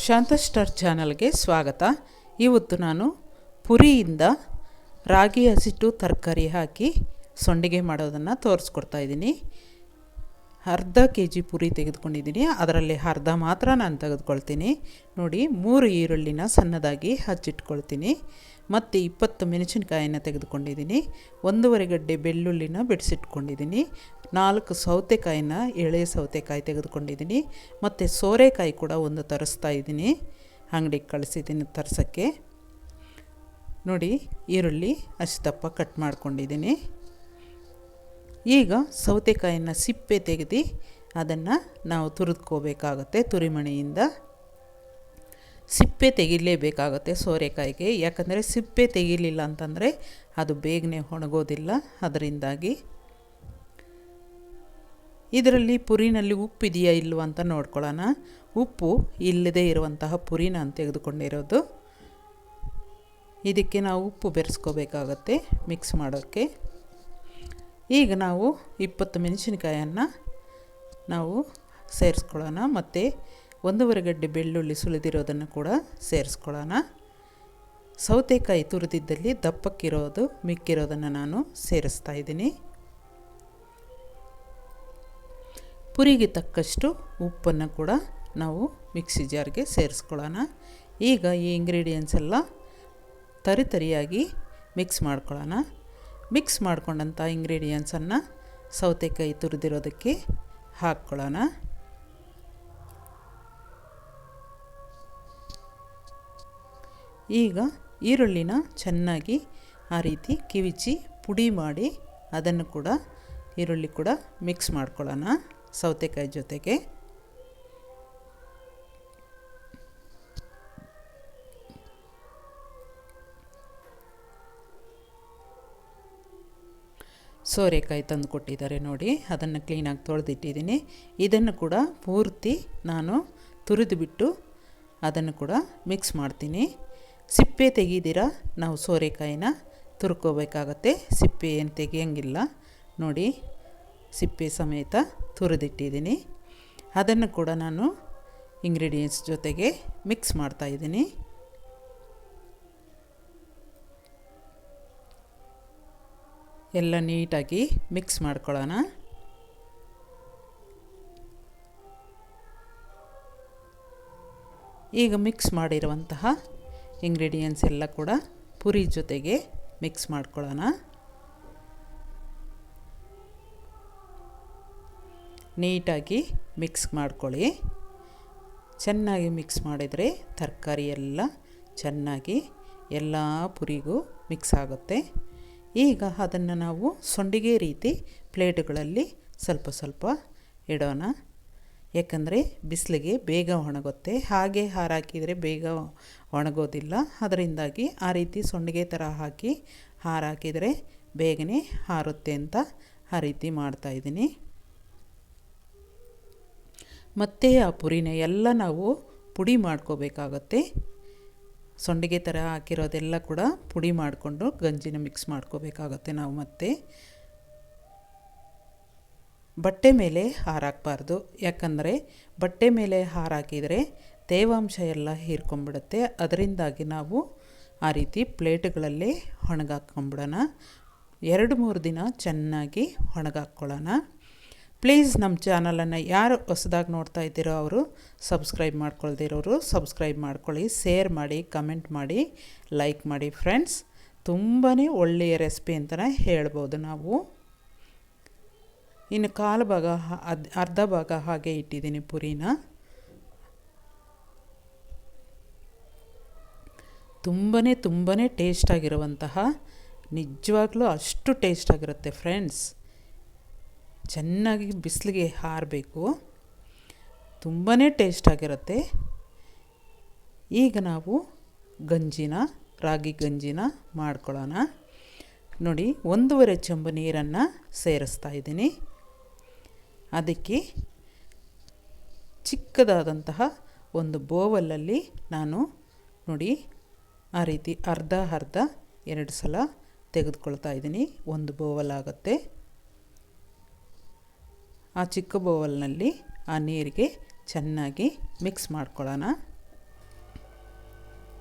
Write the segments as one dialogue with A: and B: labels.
A: ಶಾಂತ star ಚಾನಲ್ಗೆ ಸ್ವಾಗತ. ಇವತ್ತು ನಾನು ಪುರಿಯಿಂದ ರಾಗಿ ಹಸಿಟ್ಟು ತರಕಾರಿ ಹಾಕಿ ಸಂಡಿಗೆ ಮಾಡೋದನ್ನು ತೋರಿಸ್ಕೊಡ್ತಾ ಇದ್ದೀನಿ. ಅರ್ಧ kg ಪುರಿ ತೆಗೆದುಕೊಂಡಿದ್ದೀನಿ, ಅದರಲ್ಲಿ ಅರ್ಧ ಮಾತ್ರ ನಾನು ತೆಗೆದುಕೊಳ್ತೀನಿ. ನೋಡಿ, 3 ಈರುಳ್ಳಿನ ಸಣ್ಣದಾಗಿ ಹಚ್ಚಿಟ್ಕೊಳ್ತೀನಿ. ಮತ್ತು 20 ಮೆಣಸಿನಕಾಯಿನ ತೆಗೆದುಕೊಂಡಿದ್ದೀನಿ. 1.5 ಗಡ್ಡೆ ಬೆಳ್ಳುಳ್ಳಿನ ಬಿಡಿಸಿಟ್ಕೊಂಡಿದ್ದೀನಿ. 4 ಸೌತೆಕಾಯಿನ ಎಳೆ ಸೌತೆಕಾಯಿ ತೆಗೆದುಕೊಂಡಿದ್ದೀನಿ. ಮತ್ತು ಸೋರೆಕಾಯಿ ಕೂಡ ಒಂದು ತರಿಸ್ತಾ ಇದ್ದೀನಿ, ಅಂಗಡಿಗೆ ಕಳಿಸಿದ್ದೀನಿ ತರ್ಸೋಕ್ಕೆ. ನೋಡಿ, ಈರುಳ್ಳಿ ಅಷ್ಟಪ್ಪ ಕಟ್ ಮಾಡ್ಕೊಂಡಿದ್ದೀನಿ. ಈಗ ಸೌತೆಕಾಯಿನ ಸಿಪ್ಪೆ ತೆಗೆದು ಅದನ್ನು ನಾವು ತುರಿದ್ಕೋಬೇಕಾಗತ್ತೆ. ತುರಿಮಣಿಯಿಂದ ಸಿಪ್ಪೆ ತೆಗಿಲೇಬೇಕಾಗತ್ತೆ ಸೋರೆಕಾಯಿಗೆ, ಯಾಕಂದರೆ ಸಿಪ್ಪೆ ತೆಗಿಲಿಲ್ಲ ಅಂತಂದರೆ ಅದು ಬೇಗನೆ ಒಣಗೋದಿಲ್ಲ. ಅದರಿಂದಾಗಿ ಇದರಲ್ಲಿ ಪುರಿನಲ್ಲಿ ಉಪ್ಪಿದೆಯಾ ಇಲ್ವ ಅಂತ ನೋಡ್ಕೊಳ್ಳೋಣ. ಉಪ್ಪು ಇಲ್ಲದೇ ಇರುವಂತಹ ಪುರಿ ನಾನು ತೆಗೆದುಕೊಂಡಿರೋದು. ಇದಕ್ಕೆ ನಾವು ಉಪ್ಪು ಬೆರೆಸ್ಕೋಬೇಕಾಗತ್ತೆ ಮಿಕ್ಸ್ ಮಾಡೋಕ್ಕೆ. ಈಗ ನಾವು 20 ಮೆಣಸಿನಕಾಯನ್ನು ನಾವು ಸೇರಿಸ್ಕೊಳ್ಳೋಣ. ಮತ್ತು 1.5 ಗಡ್ಡೆ ಬೆಳ್ಳುಳ್ಳಿ ಸುಲಿದಿರೋದನ್ನು ಕೂಡ ಸೇರಿಸ್ಕೊಳ್ಳೋಣ. ಸೌತೆಕಾಯಿ ತುರಿದಿದ್ದಲ್ಲಿ ದಪ್ಪಕ್ಕಿರೋದು ಮಿಕ್ಕಿರೋದನ್ನು ನಾನು ಸೇರಿಸ್ತಾ ಇದ್ದೀನಿ. ಪುರಿಗೆ ತಕ್ಕಷ್ಟು ಉಪ್ಪನ್ನು ಕೂಡ ನಾವು ಮಿಕ್ಸಿ ಜಾರ್ಗೆ ಸೇರಿಸ್ಕೊಳ್ಳೋಣ. ಈಗ ಈ ಇಂಗ್ರೀಡಿಯೆಂಟ್ಸ್ ಎಲ್ಲ ತರಿಯಾಗಿ ಮಿಕ್ಸ್ ಮಾಡ್ಕೊಳ್ಳೋಣ. ಮಿಕ್ಸ್ ಮಾಡ್ಕೊಂಡಂಥ ಇಂಗ್ರೀಡಿಯೆಂಟ್ಸನ್ನು ಸೌತೆಕಾಯಿ ತುರಿದಿರೋದಕ್ಕೆ ಹಾಕ್ಕೊಳ್ಳೋಣ. ಈಗ ಈರುಳ್ಳಿನ ಚೆನ್ನಾಗಿ ಆ ರೀತಿ ಕಿವಿಚಿ ಪುಡಿ ಮಾಡಿ ಅದನ್ನು ಕೂಡ ಈರುಳ್ಳಿ ಕೂಡ ಮಿಕ್ಸ್ ಮಾಡ್ಕೊಳ್ಳೋಣ ಸೌತೆಕಾಯಿ ಜೊತೆಗೆ. ಸೋರೆಕಾಯಿ ತಂದು ಕೊಟ್ಟಿದ್ದಾರೆ ನೋಡಿ, ಅದನ್ನು ಕ್ಲೀನಾಗಿ ತೊಳೆದಿಟ್ಟಿದ್ದೀನಿ. ಇದನ್ನು ಕೂಡ ಪೂರ್ತಿ ನಾನು ತುರಿದುಬಿಟ್ಟು ಅದನ್ನು ಕೂಡ ಮಿಕ್ಸ್ ಮಾಡ್ತೀನಿ. ಸಿಪ್ಪೆ ತೆಗೆದಿರ ನಾವು ಸೋರೆಕಾಯಿನ ತುರ್ಕೋಬೇಕಾಗತ್ತೆ, ಸಿಪ್ಪೆ ಏನು ತೆಗಿಯೋಂಗಿಲ್ಲ. ನೋಡಿ, ಸಿಪ್ಪೆ ಸಮೇತ ತುರಿದಿಟ್ಟಿದ್ದೀನಿ. ಅದನ್ನು ಕೂಡ ನಾನು ಇಂಗ್ರೀಡಿಯೆಂಟ್ಸ್ ಜೊತೆಗೆ ಮಿಕ್ಸ್ ಮಾಡ್ತಾಯಿದ್ದೀನಿ. ಎಲ್ಲ ನೀಟಾಗಿ ಮಿಕ್ಸ್ ಮಾಡ್ಕೊಳ್ಳೋಣ. ಈಗ ಮಿಕ್ಸ್ ಮಾಡಿರುವಂತಹ ಇಂಗ್ರೀಡಿಯೆಂಟ್ಸ್ ಎಲ್ಲ ಕೂಡ ಪುರಿ ಜೊತೆಗೆ ಮಿಕ್ಸ್ ಮಾಡ್ಕೊಳ್ಳೋಣ. ನೀಟಾಗಿ ಮಿಕ್ಸ್ ಮಾಡ್ಕೊಳ್ಳಿ. ಚೆನ್ನಾಗಿ ಮಿಕ್ಸ್ ಮಾಡಿದರೆ ತರಕಾರಿ ಎಲ್ಲ ಚೆನ್ನಾಗಿ ಎಲ್ಲ ಪುರಿಗೂ ಮಿಕ್ಸ್ ಆಗುತ್ತೆ. ಈಗ ಅದನ್ನು ನಾವು ಸಂಡಿಗೆ ರೀತಿ ಪ್ಲೇಟುಗಳಲ್ಲಿ ಸ್ವಲ್ಪ ಸ್ವಲ್ಪ ಇಡೋಣ, ಯಾಕಂದರೆ ಬಿಸಿಲಿಗೆ ಬೇಗ ಒಣಗುತ್ತೆ. ಹಾಗೆ ಹಾರಾಕಿದರೆ ಬೇಗ ಒಣಗೋದಿಲ್ಲ. ಅದರಿಂದಾಗಿ ಆ ರೀತಿ ಸಂಡಿಗೆ ಥರ ಹಾಕಿ ಹಾರಾಕಿದರೆ ಬೇಗನೆ ಹಾರುತ್ತೆ ಅಂತ ಆ ರೀತಿ ಮಾಡ್ತಾಯಿದ್ದೀನಿ. ಮತ್ತು ಆ ಪುರಿನ ಎಲ್ಲ ನಾವು ಪುಡಿ ಮಾಡ್ಕೋಬೇಕಾಗತ್ತೆ. ಸಂಡಿಗೆ ಥರ ಹಾಕಿರೋದೆಲ್ಲ ಕೂಡ ಪುಡಿ ಮಾಡಿಕೊಂಡು ಗಂಜಿನ ಮಿಕ್ಸ್ ಮಾಡ್ಕೋಬೇಕಾಗತ್ತೆ ನಾವು. ಮತ್ತು ಬಟ್ಟೆ ಮೇಲೆ ಹಾರಾಕಬಾರ್ದು, ಯಾಕಂದರೆ ಬಟ್ಟೆ ಮೇಲೆ ಹಾರಾಕಿದರೆ ತೇವಾಂಶ ಎಲ್ಲ ಹೀರ್ಕೊಂಬಿಡುತ್ತೆ. ಅದರಿಂದಾಗಿ ನಾವು ಆ ರೀತಿ ಪ್ಲೇಟುಗಳಲ್ಲೇ ಒಣಗಾಕ್ಕೊಂಬಿಡೋಣ. 2-3 ದಿನ ಚೆನ್ನಾಗಿ ಒಣಗಾಕ್ಕೊಳ್ಳೋಣ. ಪ್ಲೀಸ್ ನಮ್ಮ ಚಾನಲನ್ನು ಯಾರು ಹೊಸದಾಗಿ ನೋಡ್ತಾ ಇದ್ದೀರೋ ಅವರು ಸಬ್ಸ್ಕ್ರೈಬ್ ಮಾಡ್ಕೊಳ್ದಿರೋರು ಸಬ್ಸ್ಕ್ರೈಬ್ ಮಾಡ್ಕೊಳ್ಳಿ, ಶೇರ್ ಮಾಡಿ, ಕಮೆಂಟ್ ಮಾಡಿ, ಲೈಕ್ ಮಾಡಿ ಫ್ರೆಂಡ್ಸ್. ತುಂಬಾ ಒಳ್ಳೆಯ ರೆಸಿಪಿ ಅಂತಲೇ ಹೇಳ್ಬೋದು ನಾವು. ಇನ್ನು ಕಾಲು ಭಾಗ ಅರ್ಧ ಭಾಗ ಹಾಗೆ ಇಟ್ಟಿದ್ದೀನಿ ಪುರಿನ. ತುಂಬಾ ಟೇಸ್ಟಾಗಿರುವಂತಹ, ನಿಜವಾಗ್ಲೂ ಅಷ್ಟು ಟೇಸ್ಟಾಗಿರುತ್ತೆ ಫ್ರೆಂಡ್ಸ್. ಚೆನ್ನಾಗಿ ಬಿಸಿಲಿಗೆ ಹಾರಬೇಕು, ತುಂಬಾ ಟೇಸ್ಟಾಗಿರುತ್ತೆ. ಈಗ ನಾವು ರಾಗಿ ಗಂಜಿನ ಮಾಡ್ಕೊಳ್ಳೋಣ. ನೋಡಿ, 1.5 ಚೆಂಬು ನೀರನ್ನು ಸೇರಿಸ್ತಾ ಇದ್ದೀನಿ. ಅದಕ್ಕೆ ಚಿಕ್ಕದಾದಂತಹ ಒಂದು ಬೋವಲಲ್ಲಿ ನಾನು ನೋಡಿ ಆ ರೀತಿ ಅರ್ಧ 2 ಸಲ ತೆಗೆದುಕೊಳ್ತಾ ಇದ್ದೀನಿ. ಒಂದು ಬೋವಲ್ ಆಗುತ್ತೆ. ಆ ಚಿಕ್ಕ ಬೌಲ್ನಲ್ಲಿ ಆ ನೀರಿಗೆ ಚೆನ್ನಾಗಿ ಮಿಕ್ಸ್ ಮಾಡ್ಕೊಳ್ಳೋಣ.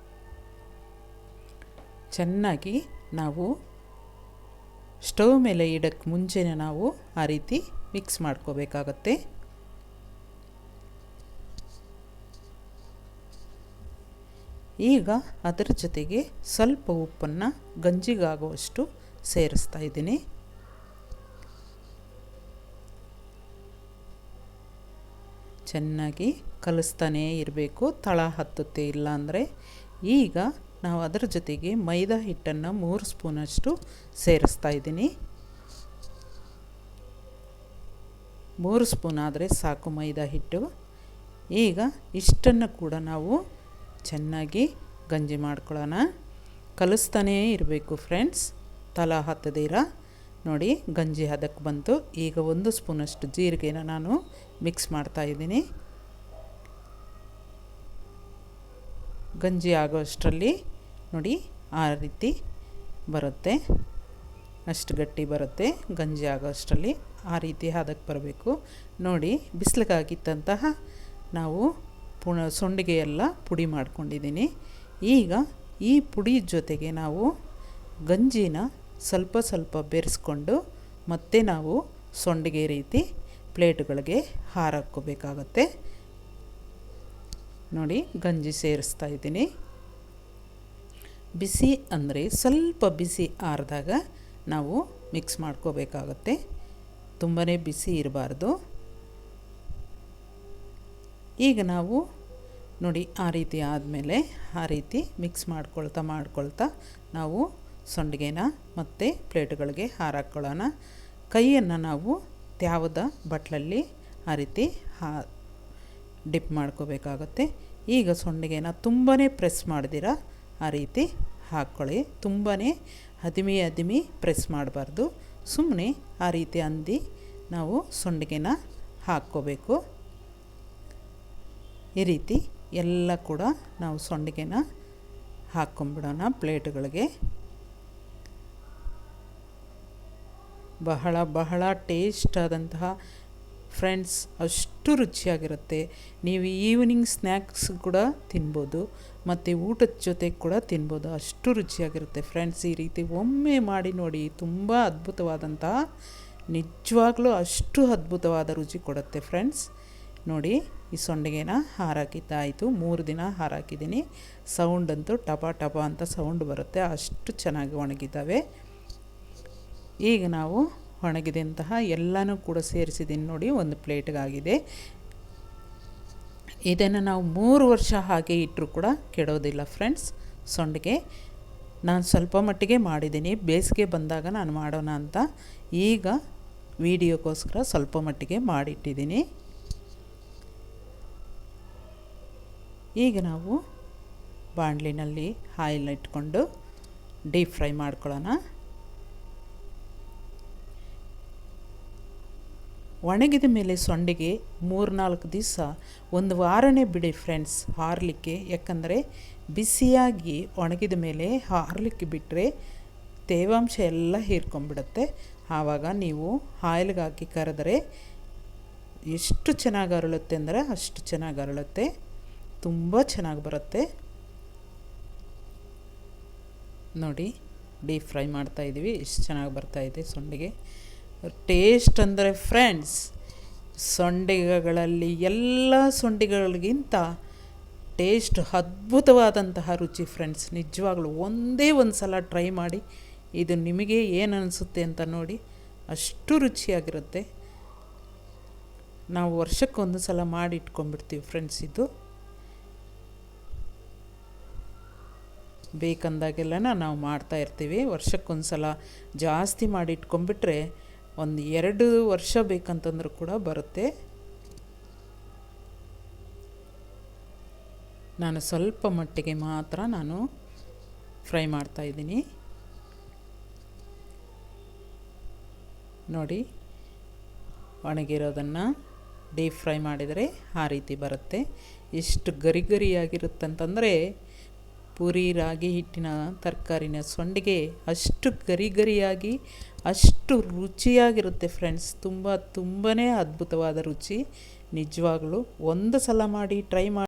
A: ಚೆನ್ನಾಗಿ ನಾವು ಸ್ಟವ್ ಮೇಲೆ ಇಡೋಕ್ಕೆ ಮುಂಚೆನೇ ನಾವು ಆ ರೀತಿ ಮಿಕ್ಸ್ ಮಾಡ್ಕೋಬೇಕಾಗತ್ತೆ. ಈಗ ಅದರ ಜೊತೆಗೆ ಸ್ವಲ್ಪ ಉಪ್ಪನ್ನು ಗಂಜಿಗಾಗುವಷ್ಟು ಸೇರಿಸ್ತಾ ಇದ್ದೀನಿ. ಚೆನ್ನಾಗಿ ಕಲಿಸ್ತಾನೇ ಇರಬೇಕು, ತಳ ಹತ್ತುತ್ತೆ ಇಲ್ಲ ಅಂದರೆ. ಈಗ ನಾವು ಅದರ ಜೊತೆಗೆ ಮೈದಾ ಹಿಟ್ಟನ್ನು 3 ಸ್ಪೂನಷ್ಟು ಸೇರಿಸ್ತಾ ಇದ್ದೀನಿ. 3 ಸ್ಪೂನ್ ಆದರೆ ಸಾಕು ಮೈದಾ ಹಿಟ್ಟು. ಈಗ ಇಷ್ಟನ್ನು ಕೂಡ ನಾವು ಚೆನ್ನಾಗಿ ಗಂಜಿ ಮಾಡ್ಕೊಳ್ಳೋಣ. ಕಲಿಸ್ತಾನೇ ಇರಬೇಕು ಫ್ರೆಂಡ್ಸ್, ತಳ ಹತ್ತದಿರ. ನೋಡಿ ಗಂಜಿ ಹದಕ್ಕೆ ಬಂತು. ಈಗ 1 ಸ್ಪೂನಷ್ಟು ಜೀರಿಗೆನ ನಾನು ಮಿಕ್ಸ್ ಮಾಡ್ತಾಯಿದ್ದೀನಿ. ಗಂಜಿ ಆಗೋಷ್ಟರಲ್ಲಿ ನೋಡಿ ಆ ರೀತಿ ಬರುತ್ತೆ, ಅಷ್ಟು ಗಟ್ಟಿ ಬರುತ್ತೆ. ಗಂಜಿ ಆಗೋಷ್ಟರಲ್ಲಿ ಆ ರೀತಿ ಹದಕ್ಕೆ ಬರಬೇಕು. ನೋಡಿ ಬಿಸಿಲಿಗಾಗಿದ್ದಂತಹ ನಾವು ಸೊಂಡಿಗೆ ಎಲ್ಲ ಪುಡಿ ಮಾಡ್ಕೊಂಡಿದ್ದೀನಿ. ಈಗ ಈ ಪುಡಿ ಜೊತೆಗೆ ನಾವು ಗಂಜಿನ ಸ್ವಲ್ಪ ಸ್ವಲ್ಪ ಬೆರೆಸ್ಕೊಂಡು ಮತ್ತೆ ನಾವು ಸೊಂಡಿಗೆ ರೀತಿ ಪ್ಲೇಟ್ಗಳಿಗೆ ಹಾರಾಕೋಬೇಕಾಗತ್ತೆ. ನೋಡಿ ಗಂಜಿ ಸೇರಿಸ್ತಾ ಇದ್ದೀನಿ. ಬಿಸಿ ಅಂದರೆ ಸ್ವಲ್ಪ ಬಿಸಿ ಆರಿದಾಗ ನಾವು ಮಿಕ್ಸ್ ಮಾಡ್ಕೋಬೇಕಾಗತ್ತೆ, ತುಂಬಾ ಬಿಸಿ ಇರಬಾರ್ದು. ಈಗ ನಾವು ನೋಡಿ ಆ ರೀತಿ ಆದಮೇಲೆ ಆ ರೀತಿ ಮಿಕ್ಸ್ ಮಾಡ್ಕೊಳ್ತಾ ನಾವು ಸೊಂಡಿಗೆನ ಮತ್ತು ಪ್ಲೇಟ್ಗಳಿಗೆ ಹಾರಾಕೊಳ್ಳೋಣ. ಕೈಯನ್ನು ನಾವು ತ್ಯಾವದ ಬಟ್ಲಲ್ಲಿ ಆ ರೀತಿ ಡಿಪ್ ಮಾಡ್ಕೋಬೇಕಾಗತ್ತೆ. ಈಗ ಸೊಂಡಿಗೆನ ತುಂಬಾ ಪ್ರೆಸ್ ಮಾಡ್ದಿರ ಆ ರೀತಿ ಹಾಕ್ಕೊಳ್ಳಿ. ತುಂಬಾ ಹದಿಮಿ ಪ್ರೆಸ್ ಮಾಡಬಾರ್ದು, ಸುಮ್ಮನೆ ಆ ರೀತಿ ಅಂದು ನಾವು ಸೊಂಡಿಗೆನ ಹಾಕ್ಕೋಬೇಕು. ಈ ರೀತಿ ಎಲ್ಲ ಕೂಡ ನಾವು ಸೊಂಡಿಗೆನ ಹಾಕ್ಕೊಂಬಿಡೋಣ ಪ್ಲೇಟ್ಗಳಿಗೆ. ಬಹಳ ಬಹಳ ಟೇಸ್ಟ್ ಆದಂತಹ ಫ್ರೆಂಡ್ಸ್, ಅಷ್ಟು ರುಚಿಯಾಗಿರುತ್ತೆ. ನೀವು ಈವ್ನಿಂಗ್ ಸ್ನ್ಯಾಕ್ಸ್ ಕೂಡ ತಿನ್ಬೋದು ಮತ್ತು ಊಟದ ಜೊತೆಗೆ ಕೂಡ ತಿನ್ಬೋದು, ಅಷ್ಟು ರುಚಿಯಾಗಿರುತ್ತೆ ಫ್ರೆಂಡ್ಸ್. ಈ ರೀತಿ ಒಮ್ಮೆ ಮಾಡಿ ನೋಡಿ, ತುಂಬ ಅದ್ಭುತವಾದಂತಹ, ನಿಜವಾಗ್ಲೂ ಅಷ್ಟು ಅದ್ಭುತವಾದ ರುಚಿ ಕೊಡುತ್ತೆ ಫ್ರೆಂಡ್ಸ್. ನೋಡಿ ಈ ಸೊಂಡಿಗೆನ ಹಾರಾಕಿದ್ದಾಯಿತು. 3 ದಿನ ಹಾರಾಕಿದ್ದೀನಿ. ಸೌಂಡ್ ಅಂತೂ ಟಪ ಅಂತ ಸೌಂಡ್ ಬರುತ್ತೆ, ಅಷ್ಟು ಚೆನ್ನಾಗಿ ಒಣಗಿದ್ದಾವೆ. ಈಗ ನಾವು ಒಣಗಿದಂತಹ ಎಲ್ಲನೂ ಕೂಡ ಸೇರಿಸಿದ್ದೀನಿ ನೋಡಿ, ಒಂದು ಪ್ಲೇಟ್ಗಾಗಿದೆ. ಇದನ್ನು ನಾವು 3 ವರ್ಷ ಹಾಗೆ ಇಟ್ಟರೂ ಕೂಡ ಕೆಡೋದಿಲ್ಲ ಫ್ರೆಂಡ್ಸ್. ಸೊಂಡಿಗೆ ನಾನು ಸ್ವಲ್ಪ ಮಟ್ಟಿಗೆ ಮಾಡಿದ್ದೀನಿ, ಬೇಸಿಗೆ ಬಂದಾಗ ನಾನು ಮಾಡೋಣ ಅಂತ ಈಗ ವಿಡಿಯೋಕ್ಕೋಸ್ಕರ ಸ್ವಲ್ಪ ಮಟ್ಟಿಗೆ ಮಾಡಿಟ್ಟಿದ್ದೀನಿ. ಈಗ ನಾವು ಬಾಣಲಿನಲ್ಲಿ ಆಯಿಲ್ ಇಟ್ಕೊಂಡು ಡೀಪ್ ಫ್ರೈ ಮಾಡ್ಕೊಳ್ಳೋಣ. ಒಣಗಿದ ಮೇಲೆ ಸೊಂಡಿಗೆ 3-4 ದಿವಸ, 1 ವಾರನೇ ಬಿಡಿ ಫ್ರೆಂಡ್ಸ್ ಹಾರಲಿಕ್ಕೆ. ಯಾಕಂದರೆ ಬಿಸಿಯಾಗಿ ಒಣಗಿದ ಮೇಲೆ ಹಾರಲಿಕ್ಕೆ ಬಿಟ್ಟರೆ ತೇವಾಂಶ ಎಲ್ಲ ಹೀರ್ಕೊಂಡ್ಬಿಡುತ್ತೆ. ಆವಾಗ ನೀವು ಆಯಿಲ್ಗೆ ಹಾಕಿ ಕರೆದರೆ ಎಷ್ಟು ಚೆನ್ನಾಗಿ ಅರಳುತ್ತೆ ಅಂದರೆ ಅಷ್ಟು ಚೆನ್ನಾಗಿ ಅರಳುತ್ತೆ, ತುಂಬ ಚೆನ್ನಾಗಿ ಬರುತ್ತೆ. ನೋಡಿ ಡೀಪ್ ಫ್ರೈ ಮಾಡ್ತಾಯಿದ್ದೀವಿ, ಎಷ್ಟು ಚೆನ್ನಾಗಿ ಬರ್ತಾಯಿದೆ ಸೊಂಡಿಗೆ. ಟೇಸ್ಟ್ ಅಂದರೆ ಫ್ರೆಂಡ್ಸ್, ಸೊಂಡಿಗೆಗಳಲ್ಲಿ ಎಲ್ಲ ಸೊಂಡಿಗೆಗಳಿಗಿಂತ ಟೇಸ್ಟ್ ಅದ್ಭುತವಾದಂತಹ ರುಚಿ ಫ್ರೆಂಡ್ಸ್. ನಿಜವಾಗ್ಲೂ ಒಂದೇ ಒಂದು ಸಲ ಟ್ರೈ ಮಾಡಿ, ಇದು ನಿಮಗೆ ಏನು ಅನಿಸುತ್ತೆ ಅಂತ ನೋಡಿ, ಅಷ್ಟು ರುಚಿಯಾಗಿರುತ್ತೆ. ನಾವು ವರ್ಷಕ್ಕೊಂದು ಸಲ ಮಾಡಿ ಇಟ್ಕೊಂಡ್ಬಿಡ್ತೀವಿ ಫ್ರೆಂಡ್ಸ್. ಇದು ಬೇಕಂದಾಗೆಲ್ಲ ನಾವು ಮಾಡ್ತಾಯಿರ್ತೀವಿ. ವರ್ಷಕ್ಕೊಂದು ಸಲ ಜಾಸ್ತಿ ಮಾಡಿ ಇಟ್ಕೊಂಡ್ಬಿಟ್ರೆ 1-2 ವರ್ಷ ಬೇಕಂತಂದ್ರೂ ಕೂಡ ಬರುತ್ತೆ. ನಾನು ಸ್ವಲ್ಪ ಮಟ್ಟಿಗೆ ಮಾತ್ರ ನಾನು ಫ್ರೈ ಮಾಡ್ತಾಯಿದ್ದೀನಿ. ನೋಡಿ ಒಣಗಿರೋದನ್ನು ಡೀಪ್ ಫ್ರೈ ಮಾಡಿದರೆ ಆ ರೀತಿ ಬರುತ್ತೆ. ಎಷ್ಟು ಗರಿಯಾಗಿರುತ್ತಂತಂದರೆ ಪೂರಿ ರಾಗಿ ಹಿಟ್ಟಿನ ತರಕಾರಿನ ಸೊಂಡಿಗೆ ಅಷ್ಟು ಗರಿಯಾಗಿ ಅಷ್ಟು ರುಚಿಯಾಗಿರುತ್ತೆ ಫ್ರೆಂಡ್ಸ್. ತುಂಬಾ ಅದ್ಭುತವಾದ ರುಚಿ. ನಿಜವಾಗ್ಲೂ ಒಂದು ಸಲ ಮಾಡಿ ಟ್ರೈ ಮಾಡಿ.